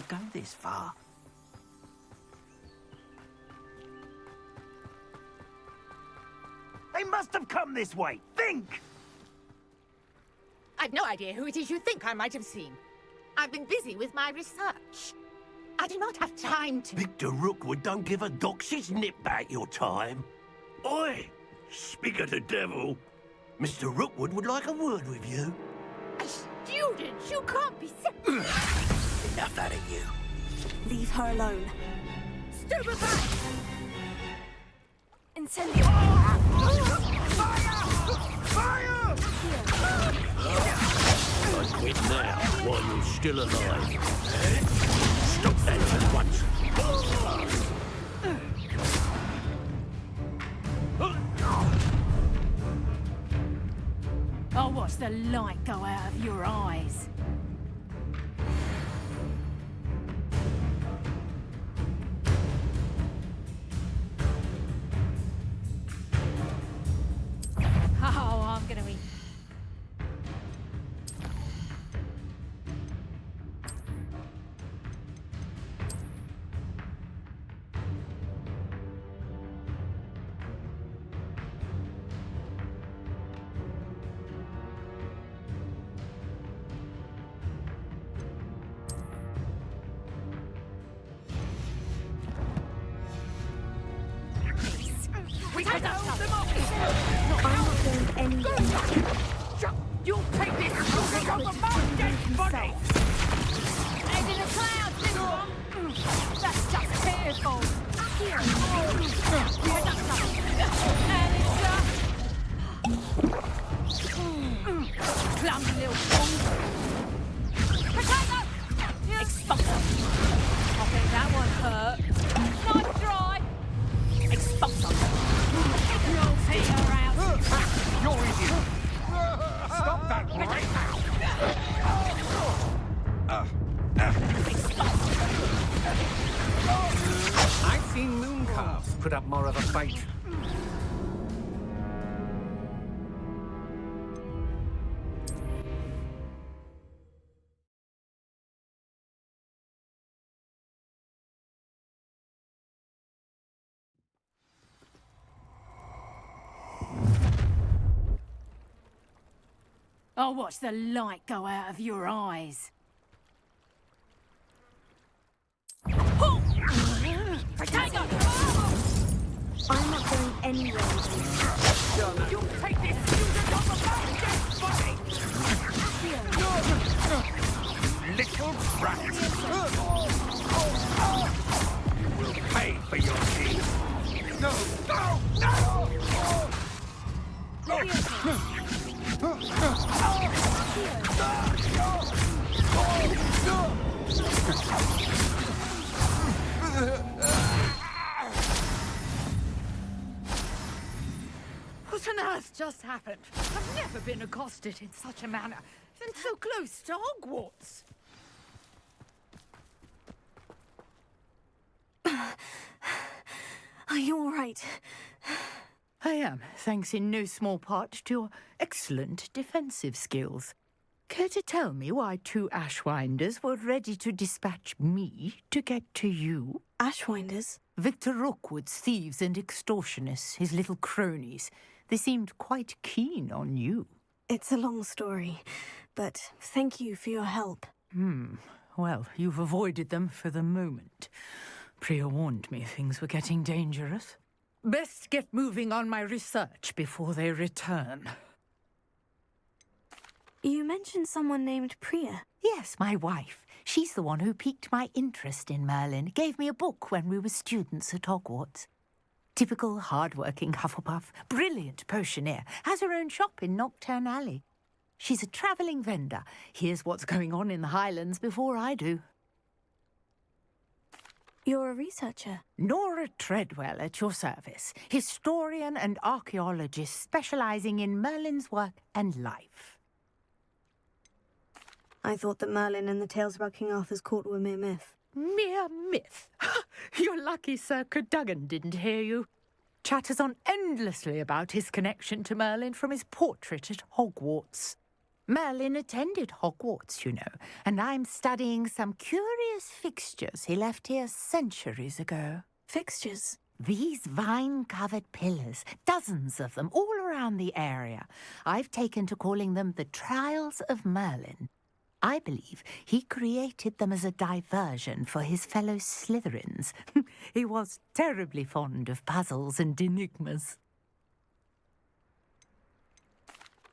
would go this far. They must have come this way. Think! I've no idea who it is you think I might have seen. I've been busy with my research. I do not have time to... Victor Rookwood don't give a doxy's nip back your time. Oi! Speak of the devil. Mr. Rookwood would like a word with you. A student? You can't be sick. Enough out of you. Leave her alone. Stupid back! Incendio! Fire! Fire! I quit now while you're still alive. Stop that at once. I'll watch the light go out of your eyes. Oh, I'm gonna eat. We can hold them up! I'm not going anywhere. You'll take this! You'll pick up the mountain dead body! And in the clouds, little one! That's just fearful! Here! And it's clumsy little fool! Potato! Expulsor! I think that one hurt. Nice try! Expulsor! You'll see her out! You're idiot! Stop that right now! I've seen moon calves put up more of a fight. I'll watch the light go out of your eyes. Potato! I'm not going anywhere with you. You'll take this! You'll pick up the mountain dead body! Little brat! You will pay for your deeds. No! No! No! What on earth just happened? I've never been accosted in such a manner, and so close to Hogwarts. Are you all right? I am, thanks in no small part to your excellent defensive skills. Care to tell me why two Ashwinders were ready to dispatch me to get to you? Ashwinders? Victor Rookwood's thieves and extortionists, his little cronies. They seemed quite keen on you. It's a long story, but thank you for your help. Well, you've avoided them for the moment. Priya warned me things were getting dangerous. Best get moving on my research before they return. You mentioned someone named Priya. Yes, my wife. She's the one who piqued my interest in Merlin. Gave me a book when we were students at Hogwarts. Typical hard-working Hufflepuff, brilliant potioneer, has her own shop in Knockturn Alley. She's a travelling vendor. Hears what's going on in the Highlands before I do. You're a researcher. Nora Treadwell at your service, historian and archaeologist specialising in Merlin's work and life. I thought that Merlin and the tales about King Arthur's court were mere myth. Mere myth? You're lucky Sir Cadogan didn't hear you. Chatters on endlessly about his connection to Merlin from his portrait at Hogwarts. Merlin attended Hogwarts, you know, and I'm studying some curious fixtures he left here centuries ago. Fixtures? These vine-covered pillars, dozens of them, all around the area. I've taken to calling them the Trials of Merlin. I believe he created them as a diversion for his fellow Slytherins. He was terribly fond of puzzles and enigmas.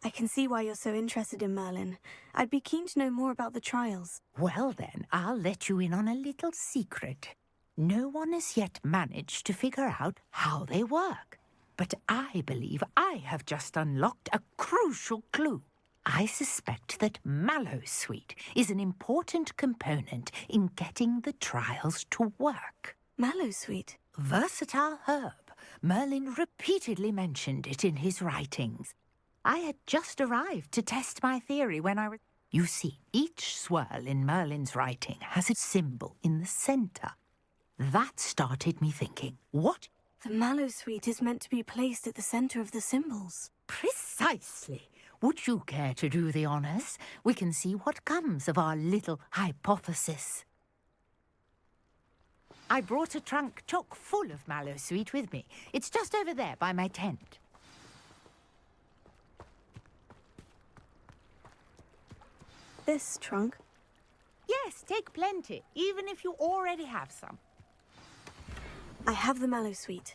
I can see why you're so interested in Merlin. I'd be keen to know more about the trials. Well then, I'll let you in on a little secret. No one has yet managed to figure out how they work. But I believe I have just unlocked a crucial clue. I suspect that mallowsweet is an important component in getting the trials to work. Mallowsweet? Versatile herb. Merlin repeatedly mentioned it in his writings. I had just arrived to test my theory when I was... You see, each swirl in Merlin's writing has a symbol in the centre. That started me thinking, what? The mallowsweet is meant to be placed at the centre of the symbols. Precisely. Would you care to do the honours? We can see what comes of our little hypothesis. I brought a trunk chock full of mallowsweet with me. It's just over there by my tent. This trunk? Yes, take plenty, even if you already have some. I have the mallowsweet.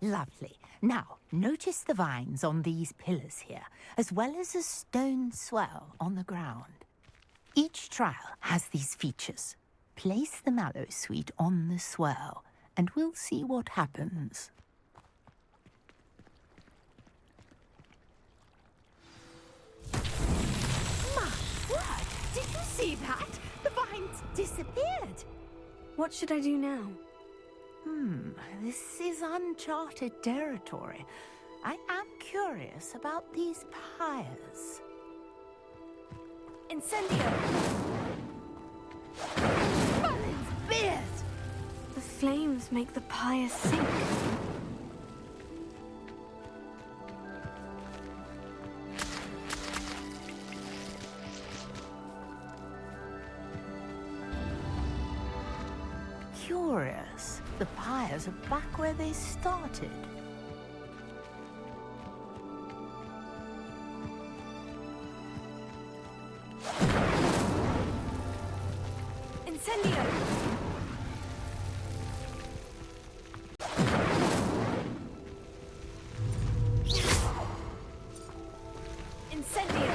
Lovely. Now, notice the vines on these pillars here, as well as a stone swell on the ground. Each trial has these features. Place the mallowsweet on the swell, and we'll see what happens. My word! Did you see that? The vines disappeared. What should I do now? This is uncharted territory. I am curious about these pyres. Incendio! Merlin's beard! The flames make the pyre sink. Curious. The pyres are back where they started. Incendio! Incendio!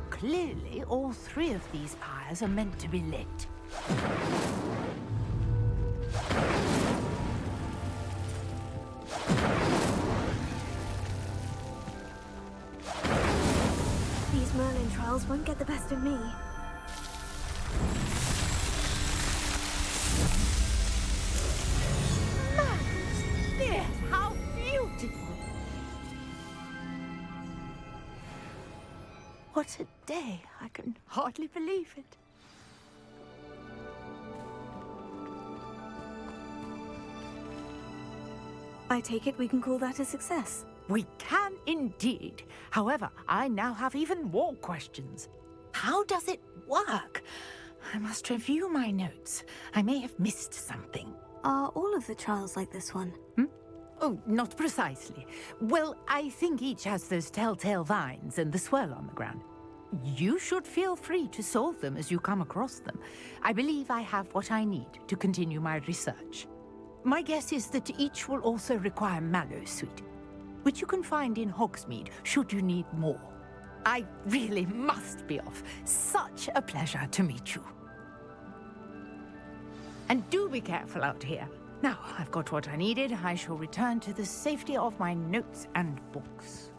Clearly, all three of these pyres are meant to be lit. These Merlin trials won't get the best of me. Merlin's beard! How beautiful! What a day! I can hardly believe it. I take it we can call that a success. We can indeed. However, I now have even more questions. How does it work? I must review my notes. I may have missed something. Are all of the trials like this one? Oh, not precisely. Well, I think each has those telltale vines and the swirl on the ground. You should feel free to solve them as you come across them. I believe I have what I need to continue my research. My guess is that each will also require mallowsweet, which you can find in Hogsmeade should you need more. I really must be off. Such a pleasure to meet you. And do be careful out here. Now I've got what I needed, I shall return to the safety of my notes and books.